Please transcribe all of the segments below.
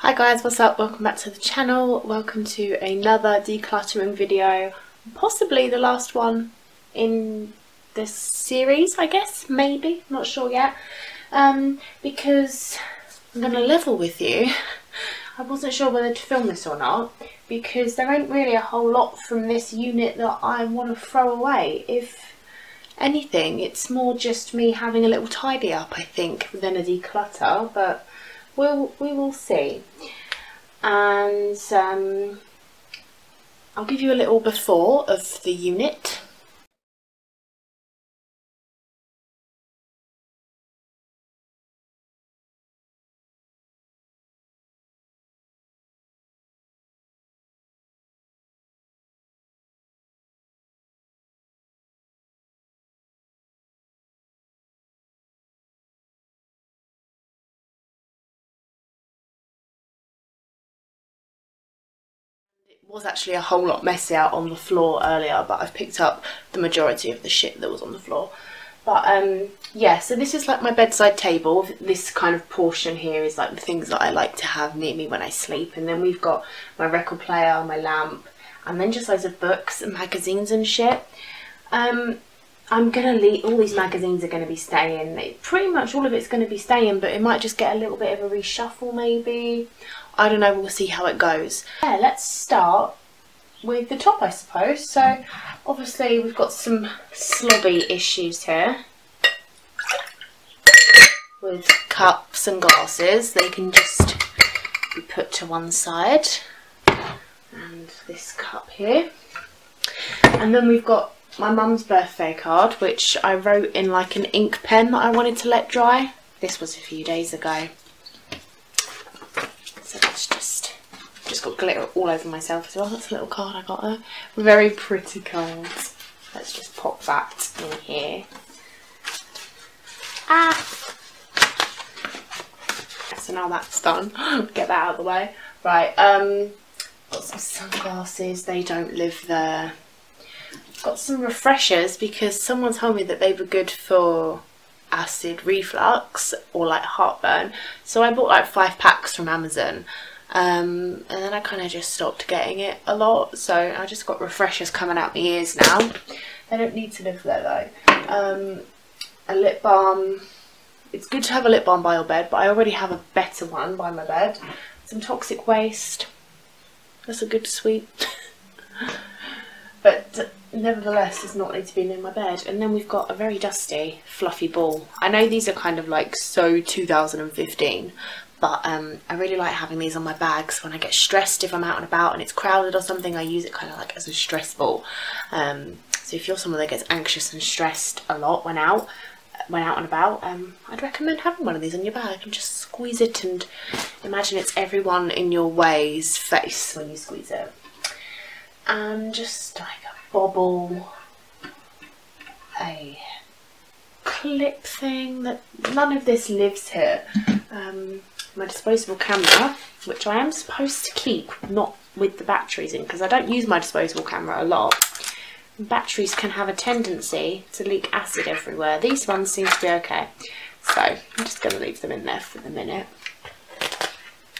Hi guys, what's up? Welcome back to the channel. Welcome to another decluttering video. Possibly the last one in this series, I guess, maybe, not sure yet. Because I'm going to level with you. I wasn't sure whether to film this or not, because there ain't really a whole lot from this unit that I want to throw away. If anything, it's more just me having a little tidy up, I think, than a declutter, but we will see. And I'll give you a little before of the unit. It was actually a whole lot messier on the floor earlier, but I've picked up the majority of the shit that was on the floor. But yeah, so this is like my bedside table. This kind of portion here is like the things that I like to have near me when I sleep, and then we've got my record player, my lamp, and then just loads of books and magazines and shit. I'm gonna leave, all these magazines are gonna be staying. Pretty much all of it's gonna be staying, but it might just get a little bit of a reshuffle maybe. I don't know, we'll see how it goes. Yeah, let's start with the top, I suppose. So obviously we've got some slobby issues here with cups and glasses. They can just be put to one side, and this cup here. And then we've got my mum's birthday card, which I wrote in like an ink pen that I wanted to let dry. This was a few days ago. So that's just got glitter all over myself as well. That's a little card I got her. Very pretty card. Let's just pop that in here. So now that's done. Get that out of the way. Right, got some sunglasses. They don't live there. Got some refreshers because someone told me that they were good for acid reflux or like heartburn, so I bought like 5 packs from Amazon, and then I kind of just stopped getting it a lot, so I just got refreshers coming out my ears now. They don't need to live there though. A lip balm. It's good to have a lip balm by your bed, but I already have a better one by my bed. Some toxic waste. That's a good sweep. But nevertheless, does not need to be near my bed. And then we've got a very dusty fluffy ball. I know these are kind of like so 2015, but I really like having these on my bags when I get stressed. If I'm out and about and it's crowded or something, I use it kind of like as a stress ball. So if you're someone that gets anxious and stressed a lot when out and about, I'd recommend having one of these on your bag and just squeeze it and imagine it's everyone in your way's face when you squeeze it. And just like a bobble, a clip thing, that none of this lives here. My disposable camera, which I am supposed to keep not with the batteries in, because I don't use my disposable camera a lot. Batteries can have a tendency to leak acid everywhere. These ones seem to be okay, so I'm just going to leave them in there for the minute.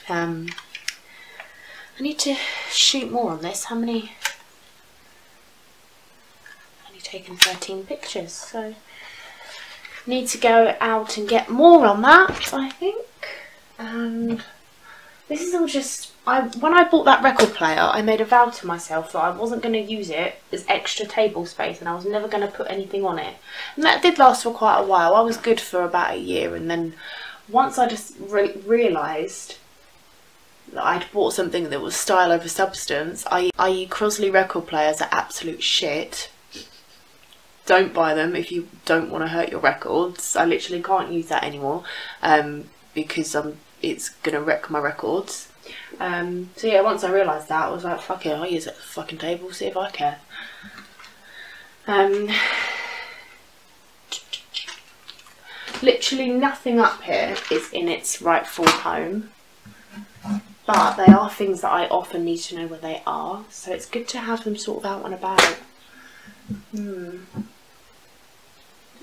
I need to shoot more on this. How many? I've only taken 13 pictures, so need to go out and get more on that, I think. And this is all just, when I bought that record player, I made a vow to myself that I wasn't going to use it as extra table space, and I was never going to put anything on it. And that did last for quite a while. I was good for about a year, and then once I just realised that I'd bought something that was style over substance, i.e. Crosley record players are absolute shit. Don't buy them if you don't want to hurt your records. I literally can't use that anymore, because it's going to wreck my records. So yeah, once I realised that, I was like, fuck it, I'll use it as a fucking table, see if I care. Literally nothing up here is in its rightful home. But they are things that I often need to know where they are, so it's good to have them sort of out and about.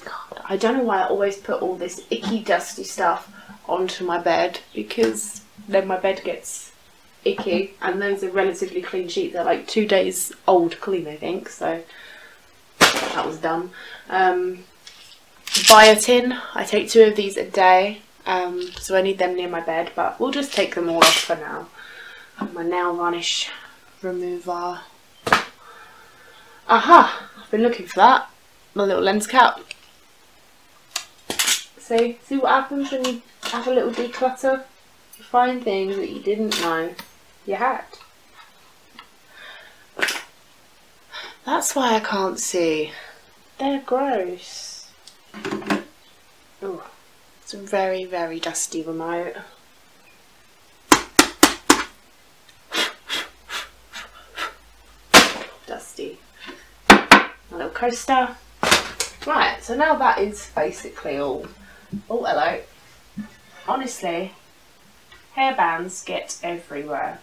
God, I don't know why I always put all this icky, dusty stuff onto my bed, because then my bed gets icky, and those are relatively clean sheets. They're like 2 days old clean, I think, so that was done. Biotin, I take 2 of these a day, so I need them near my bed, but we'll just take them all off for now. My nail varnish remover. Aha! I've been looking for that. My little lens cap. See what happens when you have a little declutter? You find things that you didn't know you had. That's why I can't see. They're gross. Oh, it's a very, very dusty remote. Dusty. My little coaster. Right, so now that is basically all. Oh, hello. Honestly, hairbands get everywhere.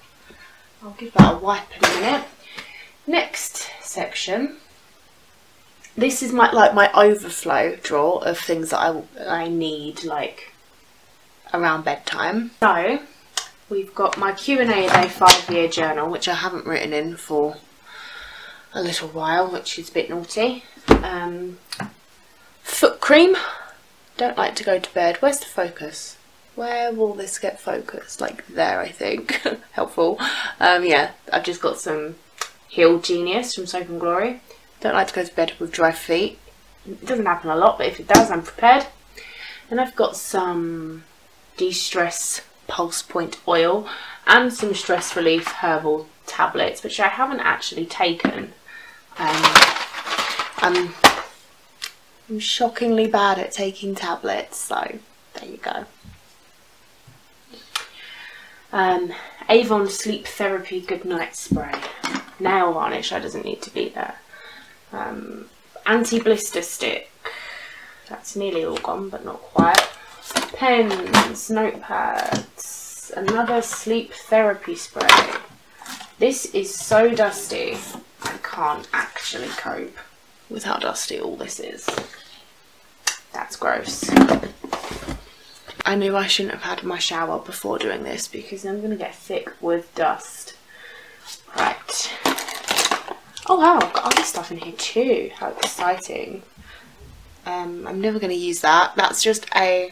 I'll give that a wipe in a minute. Next section. This is my overflow drawer of things that I need like around bedtime. So we've got my Q&A a day 5-year journal, which I haven't written in for a little while, which is a bit naughty. Foot cream. Don't like to go to bed. Where's the focus? Where will this get focused? Like there, I think. Helpful. Yeah, I've just got some Heal Genius from Soap and Glory. Don't like to go to bed with dry feet. It doesn't happen a lot, but if it does, I'm prepared. And I've got some de-stress pulse point oil and some stress relief herbal tablets, which I haven't actually taken. I'm shockingly bad at taking tablets, so there you go. Avon Sleep Therapy Goodnight Spray. Nail varnish, that doesn't need to be there. Anti-blister stick. That's nearly all gone, but not quite. Pens, notepads, another sleep therapy spray. This is so dusty, I can't actually cope with how dusty all this is. That's gross. I knew I shouldn't have had my shower before doing this because I'm going to get thick with dust. Right. Oh wow, I've got other stuff in here too. How exciting. I'm never going to use that. That's just an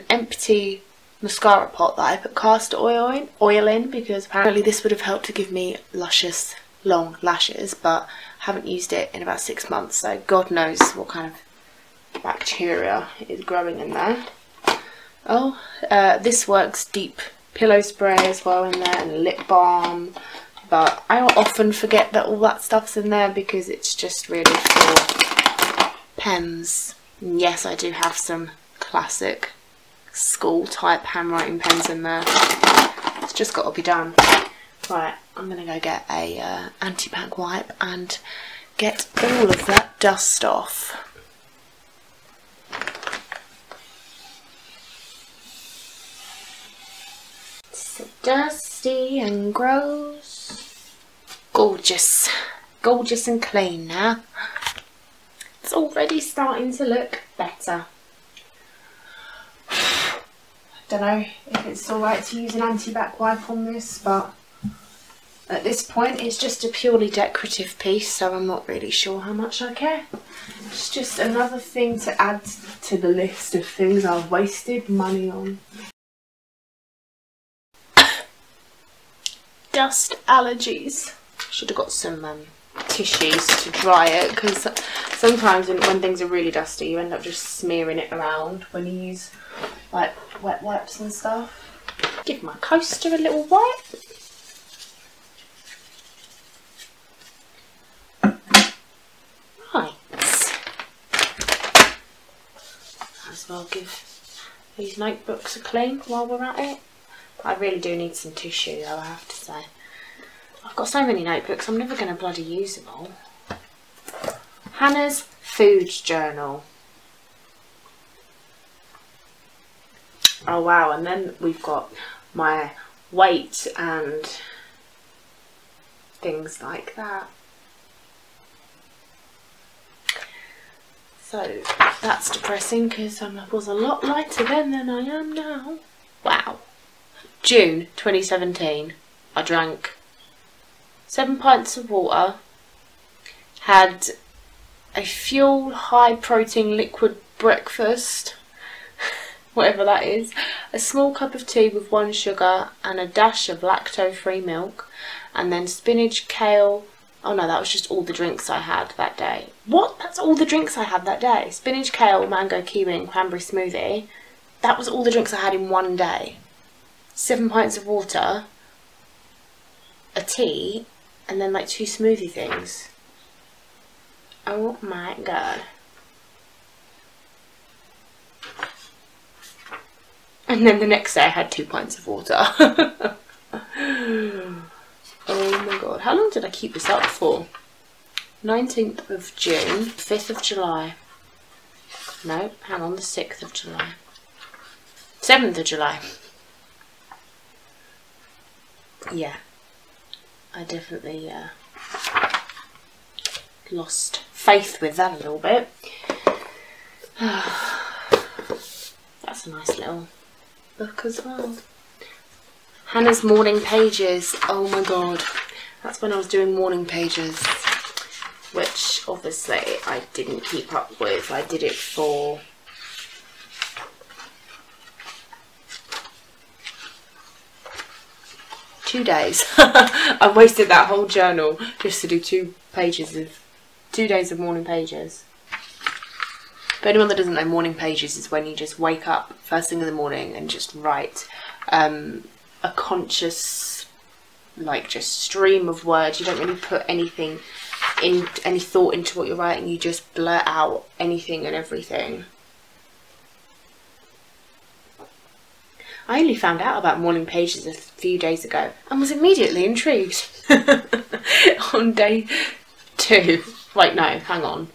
empty mascara pot that I put castor oil in because apparently this would have helped to give me luscious long lashes, but haven't used it in about 6 months, so God knows what kind of bacteria is growing in there. Oh, This Works deep pillow spray as well in there, and lip balm, but I often forget that all that stuff's in there because it's just really for pens. And yes, I do have some classic school type handwriting pens in there. It's just got to be done. Right, I'm going to go get a anti-pack wipe and get all of that dust off. So dusty and gross. Gorgeous. Gorgeous and clean now. It's already starting to look better. Don't know if it's alright to use an anti-back wipe on this, but at this point it's just a purely decorative piece, so I'm not really sure how much I care. It's just another thing to add to the list of things I've wasted money on. Dust allergies. Should have got some tissues to dry it, because sometimes when things are really dusty you end up just smearing it around when you use like wet wipes and stuff. Give my coaster a little wipe. Right. Might as well give these notebooks a clean while we're at it. I really do need some tissue though, I have to say. I've got so many notebooks, I'm never going to bloody use them all. Hannah's Food Journal. Oh wow, and then we've got my weight and things like that. So that's depressing because I was a lot lighter then than I am now. Wow. June 2017, I drank 7 pints of water, had a fuel high protein liquid breakfast, whatever that is, a small cup of tea with 1 sugar and a dash of lactose-free milk, and then spinach, kale. Oh no, that was just all the drinks I had that day. What? That's all the drinks I had that day? Spinach, kale, mango, kiwi and cranberry smoothie. That was all the drinks I had in one day. 7 pints of water, a tea, and then like 2 smoothie things. Oh my god. And then the next day I had 2 pints of water. Oh my god. How long did I keep this up for? 19th of June, 5th of July. No, hang on, the 6th of July. 7th of July. Yeah. I definitely lost faith with that a little bit. That's a nice little book as well. Hannah's morning pages. Oh my god. That's when I was doing morning pages, which obviously I didn't keep up with. I did it for two days. I wasted that whole journal just to do 2 days of morning pages. For anyone that doesn't know, morning pages is when you just wake up first thing in the morning and just write a conscious, like, just stream of words. You don't really put anything in, any thought into what you're writing. You just blurt out anything and everything. I only found out about morning pages a few days ago and was immediately intrigued. On day 2. Wait, no, hang on.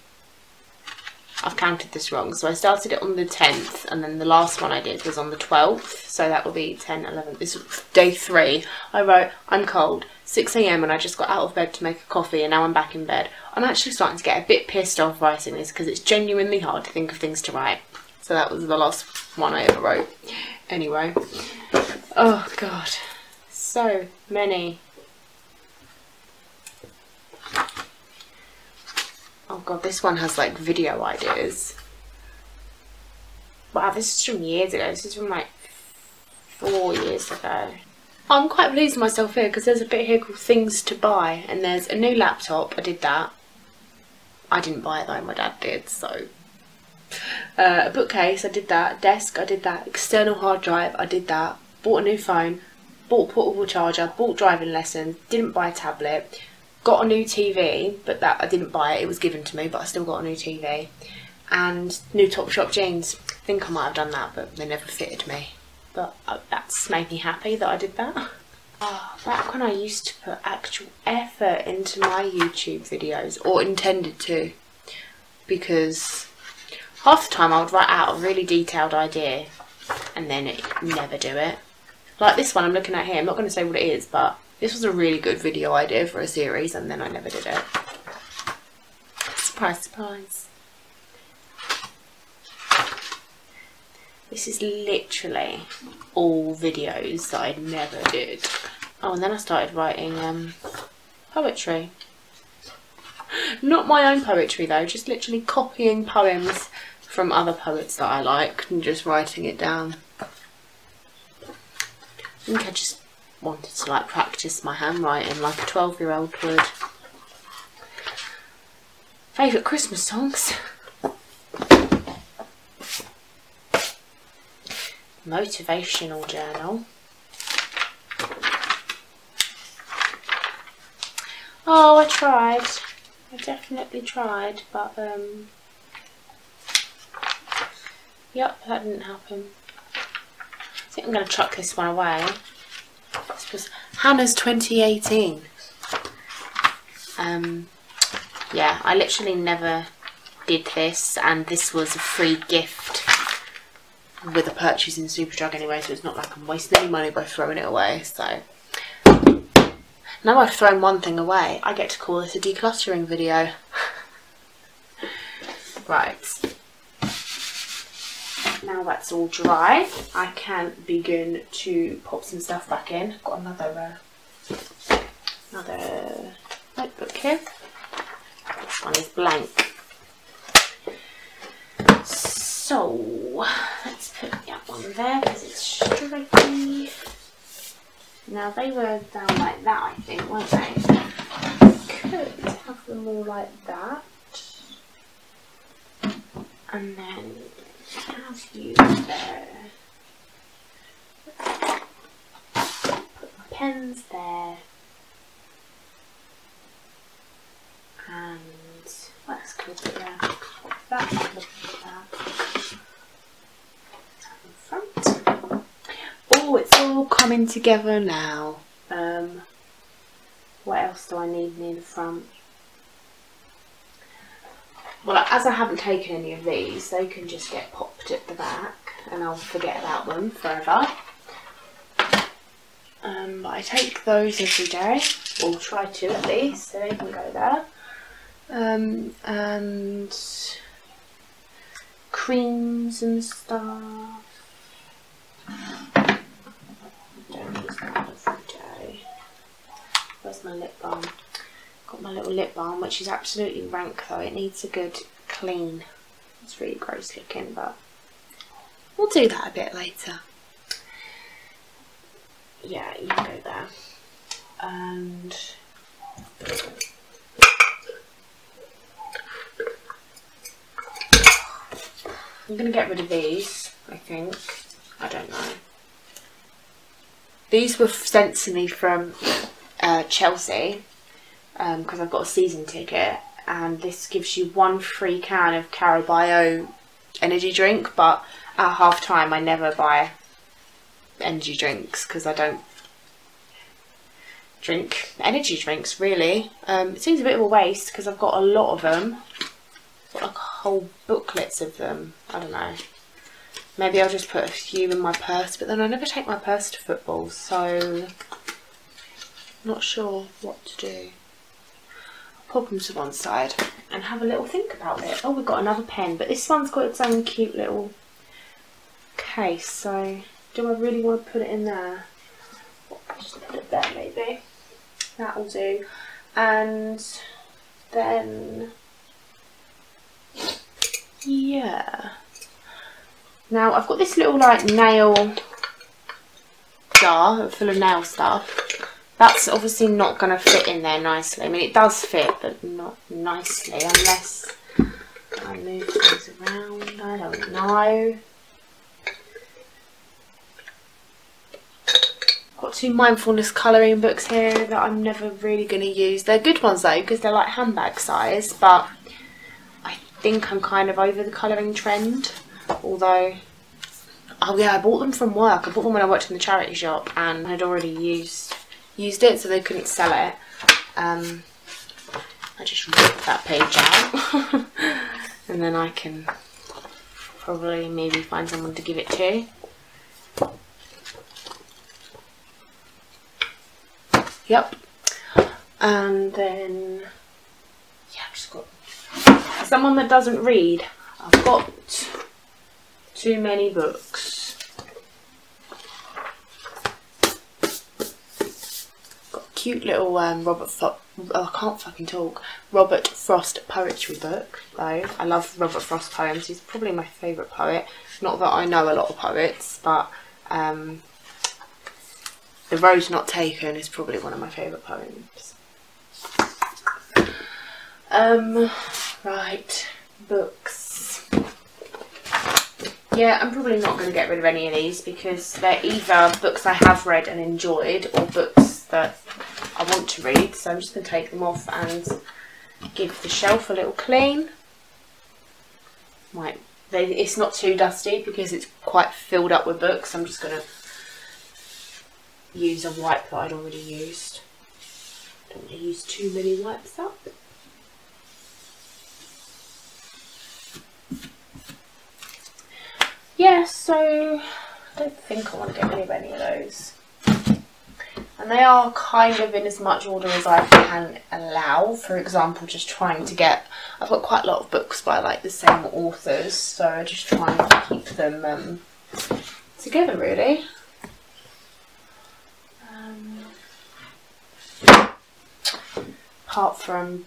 I've counted this wrong. So I started it on the 10th and then the last one I did was on the 12th. So that will be 10, 11. This was day 3. I wrote, I'm cold, 6 AM and I just got out of bed to make a coffee and now I'm back in bed. I'm actually starting to get a bit pissed off writing this because it's genuinely hard to think of things to write. So that was the last one I ever wrote. Anyway. Oh god. So many. Oh god, this one has like video ideas. Wow, this is from years ago. This is from like 4 years ago. I'm quite pleased with myself here because there's a bit here called things to buy, and there's a new laptop. I did that. I didn't buy it though, my dad did, so. A bookcase, I did that. Desk, I did that. External hard drive, I did that. Bought a new phone. Bought a portable charger. Bought driving lessons. Didn't buy a tablet. Got a new TV, but that I didn't buy it. It was given to me, but I still got a new TV. And new Topshop jeans. I think I might have done that, but they never fitted me. But that's made me happy that I did that. Oh, back when I used to put actual effort into my YouTube videos, or intended to, because half the time I would write out a really detailed idea and then never do it. Like this one I'm looking at here, I'm not going to say what it is, but this was a really good video idea for a series and then I never did it. Surprise, surprise. This is literally all videos that I never did. Oh, and then I started writing poetry. Not my own poetry though, just literally copying poems from other poets that I liked and just writing it down. I think I just wanted to like practice my handwriting like a 12-year-old would. Favourite Christmas songs? Motivational journal. Oh, I tried. I definitely tried, but yep, that didn't happen. I think I'm going to chuck this one away. This was Hannah's 2018. Yeah, I literally never did this, and this was a free gift with a purchase in Superdrug anyway, so it's not like I'm wasting any money by throwing it away. So now I've thrown one thing away, I get to call this a decluttering video. now that's all dry, I can begin to pop some stuff back in. I've got another notebook here. This one is blank. So let's put that one there because it's strippy. Now they were down like that, I think, weren't they? Could have them all like that, and then have you there. Put my pens there, and what else can we put there? That in front. Oh, it's all coming together now. What else do I need near the front? Well, as I haven't taken any of these, they can just get popped at the back and I'll forget about them forever. But I take those every day, or try to at least, so they can go there. And creams and stuff. Don't use that every day. Where's my lip balm? Got my little lip balm, which is absolutely rank though. It needs a good clean. It's really gross looking, but we'll do that a bit later. Yeah, you can go there. And I'm going to get rid of these, I think. I don't know. These were sent to me from Chelsea because I've got a season ticket, and this gives you 1 free can of Carabao energy drink, but at half time I never buy energy drinks because I don't drink energy drinks really. It seems a bit of a waste because I've got a lot of them. Got like whole booklets of them. I don't know. Maybe I'll just put a few in my purse, but then I never take my purse to football, so not sure what to do. I'll pop them to one side and have a little think about it. Oh, we've got another pen, but this one's got its own cute little case, so do I really want to put it in there? Just put it there maybe. That'll do. And then, yeah. Now I've got this little like nail jar full of nail stuff. That's obviously not going to fit in there nicely. I mean, it does fit, but not nicely unless I move things around. I don't know. Got 2 mindfulness colouring books here that I'm never really going to use. They're good ones though because they're like handbag size, but I think I'm kind of over the colouring trend. Although, oh yeah, I bought them from work. I bought them when I worked in the charity shop and I'd already used it, so they couldn't sell it. I just rip that page out and then I can probably maybe find someone to give it to. Yep. And then, yeah, I've just got someone that doesn't read. I've got too many books. Got a cute little Robert Frost poetry book though. I love Robert Frost poems. He's probably my favourite poet. Not that I know a lot of poets, but The Road Not Taken is probably one of my favourite poems. Right, books. Yeah, I'm probably not going to get rid of any of these because they're either books I have read and enjoyed or books that I want to read. So I'm just going to take them off and give the shelf a little clean. Right, it's not too dusty because it's quite filled up with books. I'm just going to use a wipe that I'd already used. Don't want to use too many wipes up. Yeah, so I don't think I want to get rid of any of those. And and they are kind of in as much order as I can allow. For example, just trying to get, I've got quite a lot of books by like the same authors, so I just try and keep them together really. Apart from,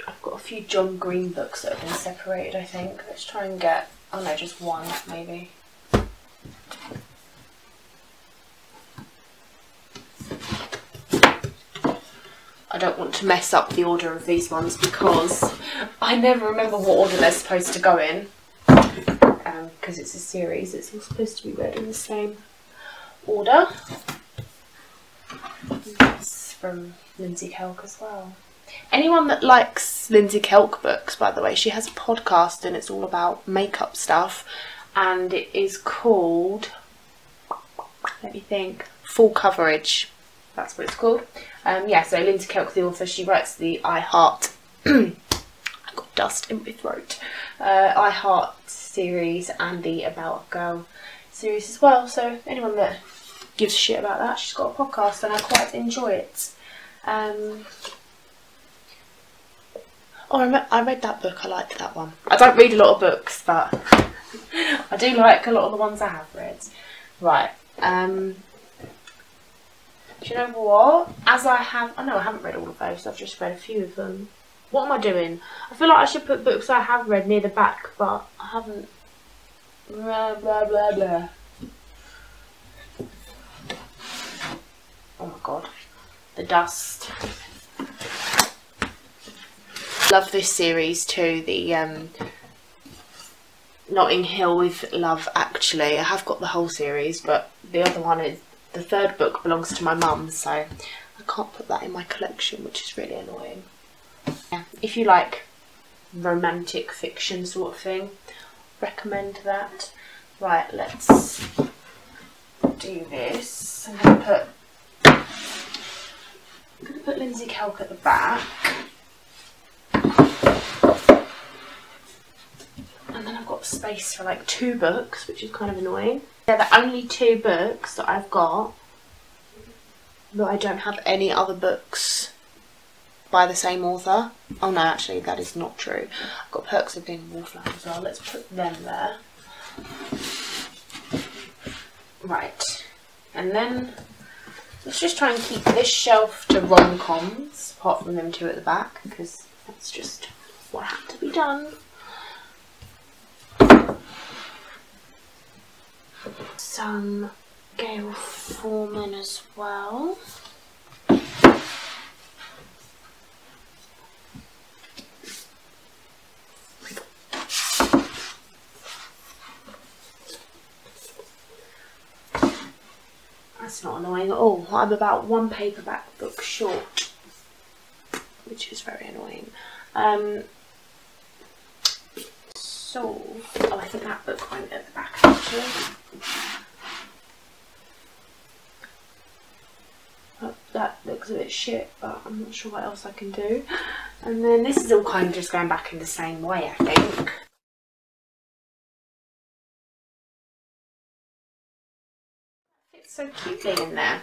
I've got a few John Green books that have been separated, I think. Let's try and get, oh no, just one maybe. I don't want to mess up the order of these ones because I never remember what order they're supposed to go in. Because it's a series, it's all supposed to be read in the same order. That's from Lindsay Kelk as well. Anyone that likes Lindsay Kelk books, by the way, she has a podcast and it's all about makeup stuff, and it is called, let me think, Full Coverage. That's what it's called. Yeah, so Lindsay Kelk, the author, she writes the I Heart, I got dust in my throat, I Heart series and the About a Girl series as well. So anyone that gives a shit about that, she's got a podcast and I quite enjoy it. Oh, I read that book, I liked that one. I don't read a lot of books, but I do like a lot of the ones I have read. Right, do you know what? As I have, I know I haven't read all of those, I've just read a few of them. What am I doing? I feel like I should put books I have read near the back, but I haven't. Blah, blah, blah, blah. Oh my god. The dust. Love this series too, the Notting Hill with Love Actually. I have got the whole series, but the other one is, the third book belongs to my mum, so I can't put that in my collection, which is really annoying. Yeah, if you like romantic fiction sort of thing, recommend that. Right, let's do this. I'm gonna put Lindsay Kelk at the back. And then I've got space for like 2 books, which is kind of annoying. They're the only 2 books that I've got, but I don't have any other books by the same author. Oh no, actually that is not true. I've got Perks of Being a Wallflower as well. Let's put them there. Right, and then let's just try and keep this shelf to rom-coms, apart from them 2 at the back, because that's just what had to be done. Some Gail Foreman as well. That's not annoying at all. I'm about 1 paperback book short, which is very annoying. So, oh, I think that book went at the back actually. Oh, that looks a bit shit, but I'm not sure what else I can do. And then this is all kind of just going back in the same way, I think. It's so cutely in there.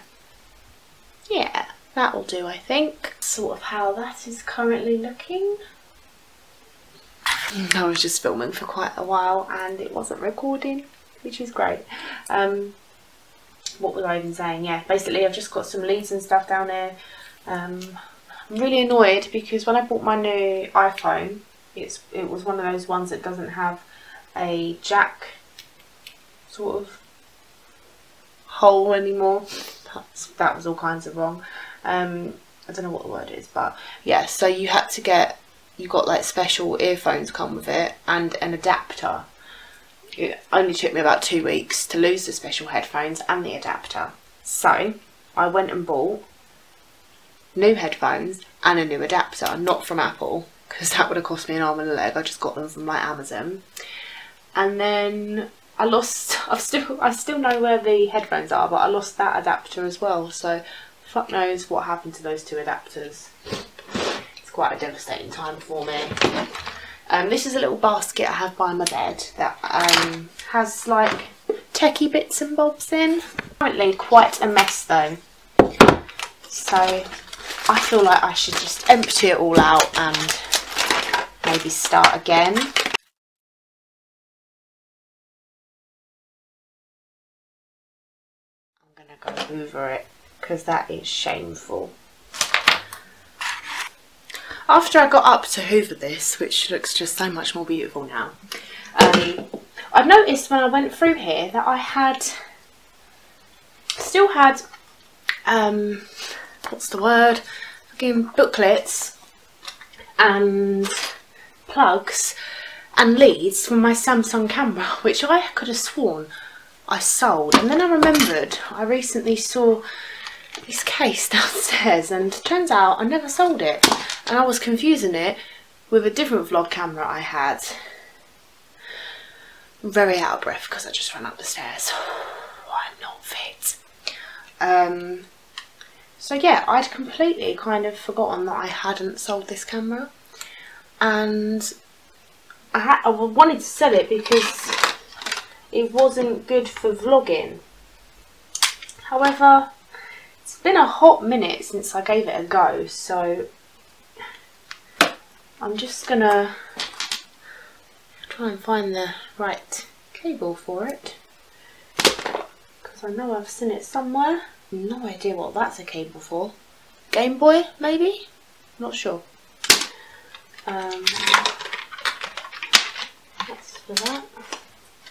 Yeah, that'll do, I think. Sort of how that is currently looking. I was just filming for quite a while and it wasn't recording, which is great. What was I even saying? Yeah, basically I've just got some leads and stuff down there. I'm really annoyed because when I bought my new iPhone, it was one of those ones that doesn't have a jack sort of hole anymore. That was all kinds of wrong. I don't know what the word is, but yeah, so you got like special earphones come with it and an adapter. It only took me about 2 weeks to lose the special headphones and the adapter. So I went and bought new headphones and a new adapter, not from Apple, because that would have cost me an arm and a leg. I just got them from like Amazon. And then I still know where the headphones are, but I lost that adapter as well. So fuck knows what happened to those 2 adapters. It's quite a devastating time for me. This is a little basket I have by my bed that has like techie bits and bobs in. Currently quite a mess though. So I feel like I should just empty it all out and maybe start again. I'm gonna go over it because that is shameful. After I got up to hoover this, which looks just so much more beautiful now, I noticed when I went through here that I still had what's the word? Fucking booklets and plugs and leads from my Samsung camera, which I could have sworn I sold. And then I remembered I recently saw this case downstairs, and it turns out I never sold it, and I was confusing it with a different vlog camera I had. I'm very out of breath because I just ran up the stairs. I'm not fit. So yeah, I'd completely kind of forgotten that I hadn't sold this camera, and I wanted to sell it because it wasn't good for vlogging. However, it's been a hot minute since I gave it a go, so I'm just gonna try and find the right cable for it, because I know I've seen it somewhere. No idea what that's a cable for. Game Boy, maybe? Not sure. That's for that.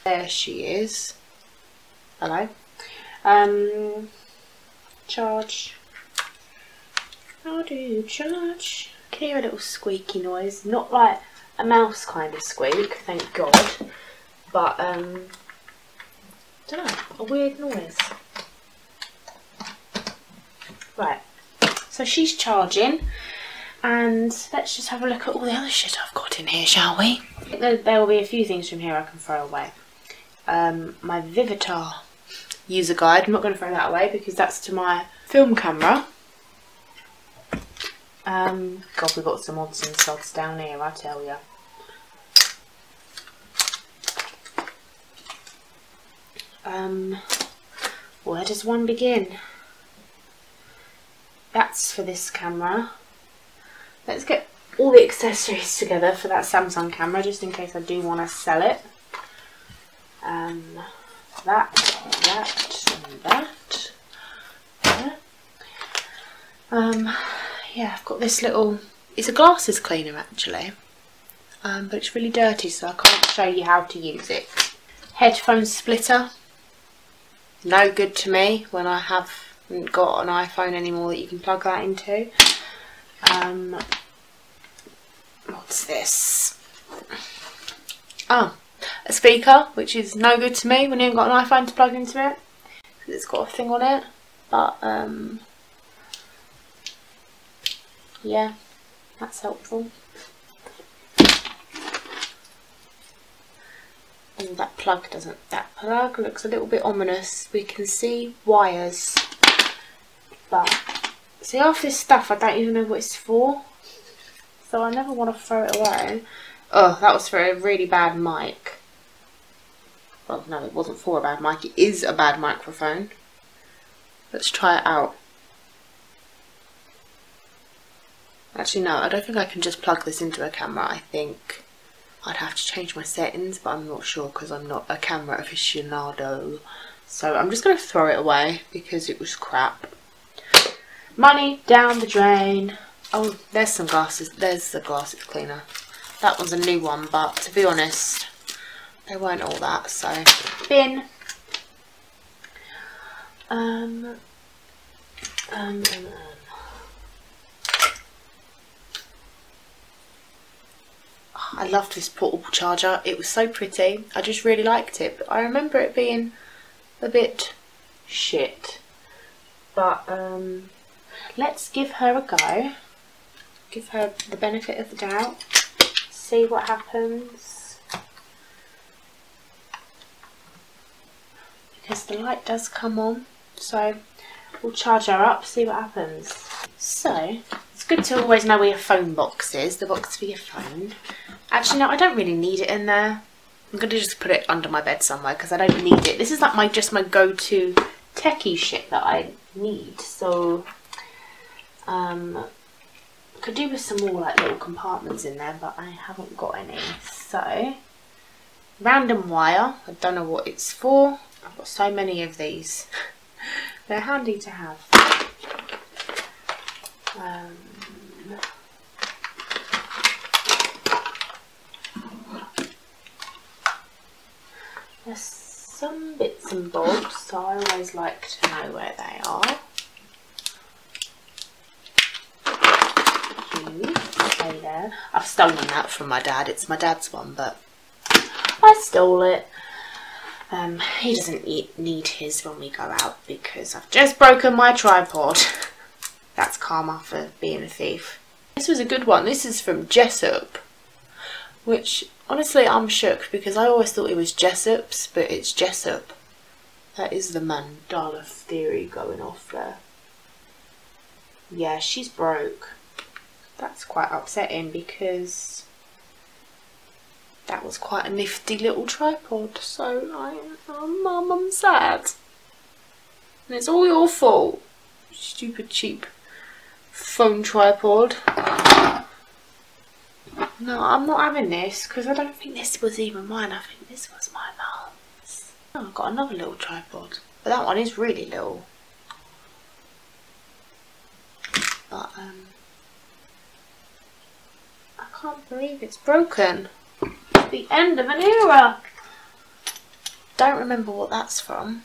There she is. Hello. Charge. How do you charge? I can hear a little squeaky noise. Not like a mouse kind of squeak, thank God. But, don't know, a weird noise. Right, so she's charging, and let's just have a look at all the other shit I've got in here, shall we? There will be a few things from here I can throw away. My Vivitar user guide, I'm not going to throw that away because that's to my film camera. God, we've got some odds and sods down here, I tell ya. Where does one begin? That's for this camera. Let's get all the accessories together for that Samsung camera, just in case I do want to sell it. That, and that. Yeah. Yeah, I've got this little, it's a glasses cleaner actually, but it's really dirty, so I can't show you how to use it. Headphone splitter, no good to me when I haven't got an iPhone anymore that you can plug that into. What's this? Oh, a speaker, which is no good to me when you haven't got an iPhone to plug into it, because it's got a thing on it, but yeah, that's helpful. And that plug looks a little bit ominous. We can see wires, but see, half this stuff I don't even know what it's for, so I never want to throw it away. Oh, that was for a really bad mic. Well, no, it wasn't for a bad mic, it is a bad microphone. Let's try it out. Actually no, I don't think I can just plug this into a camera. I think I'd have to change my settings, but I'm not sure because I'm not a camera aficionado. So I'm just going to throw it away because it was crap. Money down the drain. Oh, there's some glasses. There's the glasses cleaner. That one's a new one, but to be honest, they weren't all that, so bin. I loved this portable charger. It was so pretty. I just really liked it. But I remember it being a bit shit. But let's give her a go. Give her the benefit of the doubt. See what happens. Because the light does come on. So we'll charge her up, see what happens. So it's good to always know where your phone box is. The box for your phone. Actually, no, I don't really need it in there. I'm going to just put it under my bed somewhere because I don't need it. This is like just my go-to techie shit that I need. So Could do with some more like little compartments in there, but I haven't got any. So, random wire. I don't know what it's for. I've got so many of these. They're handy to have. There's some bits and bobs, so I always like to know where they are. Stay there. I've stolen that from my dad. It's my dad's one, but I stole it. He doesn't need his when we go out because I've just broken my tripod. That's karma for being a thief. This was a good one. This is from Jessup, which honestly I'm shook because I always thought it was Jessup's, but it's Jessup. That is the mandala theory going off there. Yeah, she's broke. That's quite upsetting because that was quite a nifty little tripod, so I'm sad. And it's all your fault. Stupid cheap phone tripod. No, I'm not having this because I don't think this was even mine. I think this was my mum's. Oh, I've got another little tripod, but that one is really little. But I can't believe it's broken. The end of an era. Don't remember what that's from.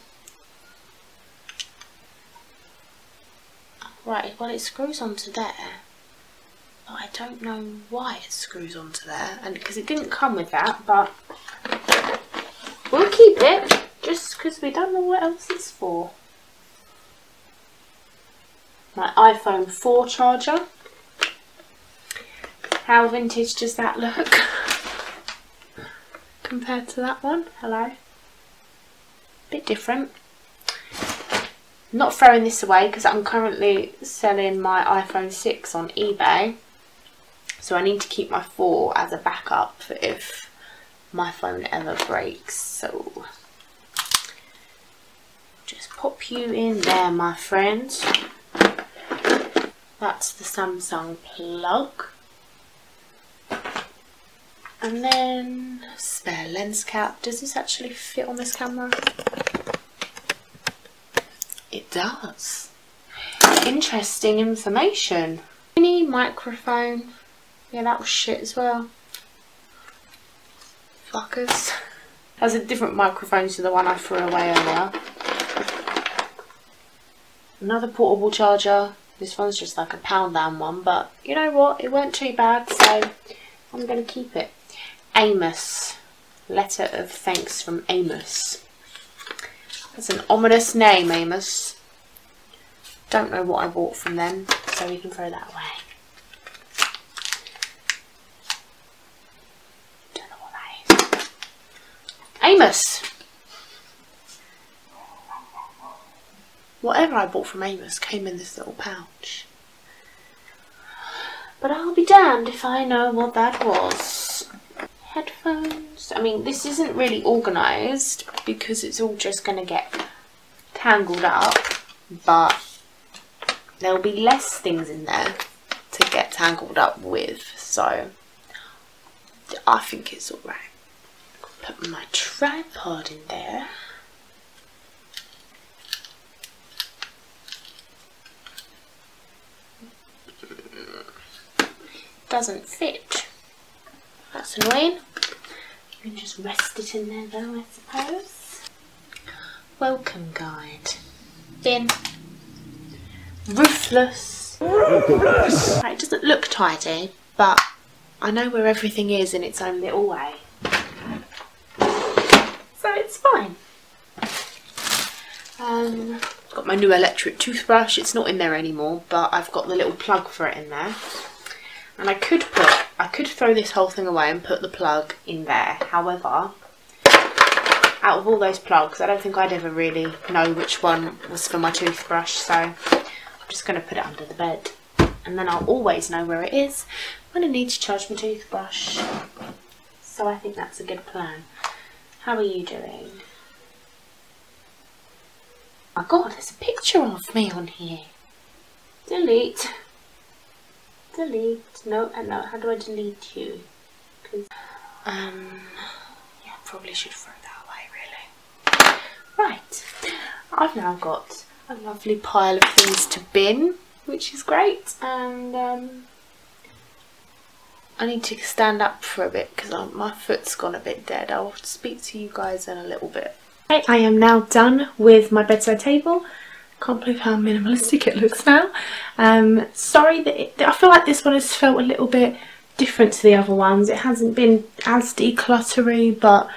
Right, well it screws onto there, but I don't know why it screws onto there, and because it didn't come with that, but we'll keep it just because we don't know what else it's for. My iPhone 4 charger. How vintage does that look compared to that one? Hello. Bit different. Not throwing this away because I'm currently selling my iPhone 6 on eBay. So I need to keep my 4 as a backup for if my phone ever breaks. So just pop you in there, my friend. That's the Samsung plug. And then spare lens cap. Does this actually fit on this camera? It does. Interesting information. Mini microphone. Yeah, that was shit as well. Fuckers. Has a different microphone to the one I threw away earlier. Another portable charger. This one's just like a £1 one, but you know what? It weren't too bad, so I'm going to keep it. Amos. Letter of thanks from Amos. That's an ominous name, Amos. Don't know what I bought from them, so we can throw that away. Don't know what that is. Amos! Whatever I bought from Amos came in this little pouch. But I'll be damned if I know what that was. Headphones. I mean, this isn't really organised because it's all just going to get tangled up, but there'll be less things in there to get tangled up with, so I think it's alright. Put my tripod in there. Doesn't fit. That's annoying. You can just rest it in there though, I suppose. Welcome guide. Bin. Ruthless. Right, it doesn't look tidy, but I know where everything is in its own little way. So it's fine. Got my new electric toothbrush. It's not in there anymore, but I've got the little plug for it in there. And I could throw this whole thing away and put the plug in there. However, out of all those plugs, I don't think I'd ever really know which one was for my toothbrush. So I'm just going to put it under the bed. And then I'll always know where it is when I need to charge my toothbrush. So I think that's a good plan. How are you doing? Oh my god, there's a picture of me on here. Delete. delete. No, no, how do I delete you? Because, yeah, probably should throw that away, really. Right, I've now got a lovely pile of things to bin, which is great, and I need to stand up for a bit because my foot's gone a bit dead. I'll speak to you guys in a little bit. Okay, I am now done with my bedside table. Can't believe how minimalistic it looks now. Sorry that I feel like this one has felt a little bit different to the other ones. It hasn't been as decluttery, but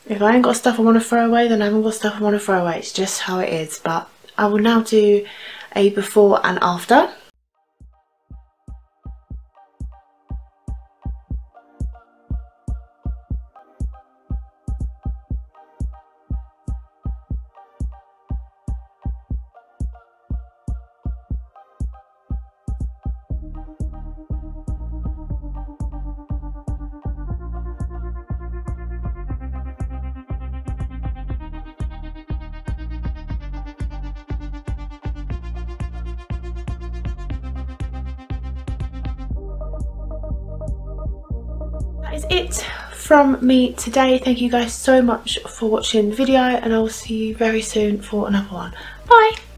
if I ain't got stuff I want to throw away, then I haven't got stuff I want to throw away. It's just how it is. But I will now do a before and after. That is it from me today. Thank you guys so much for watching the video, and I will see you very soon for another one. Bye!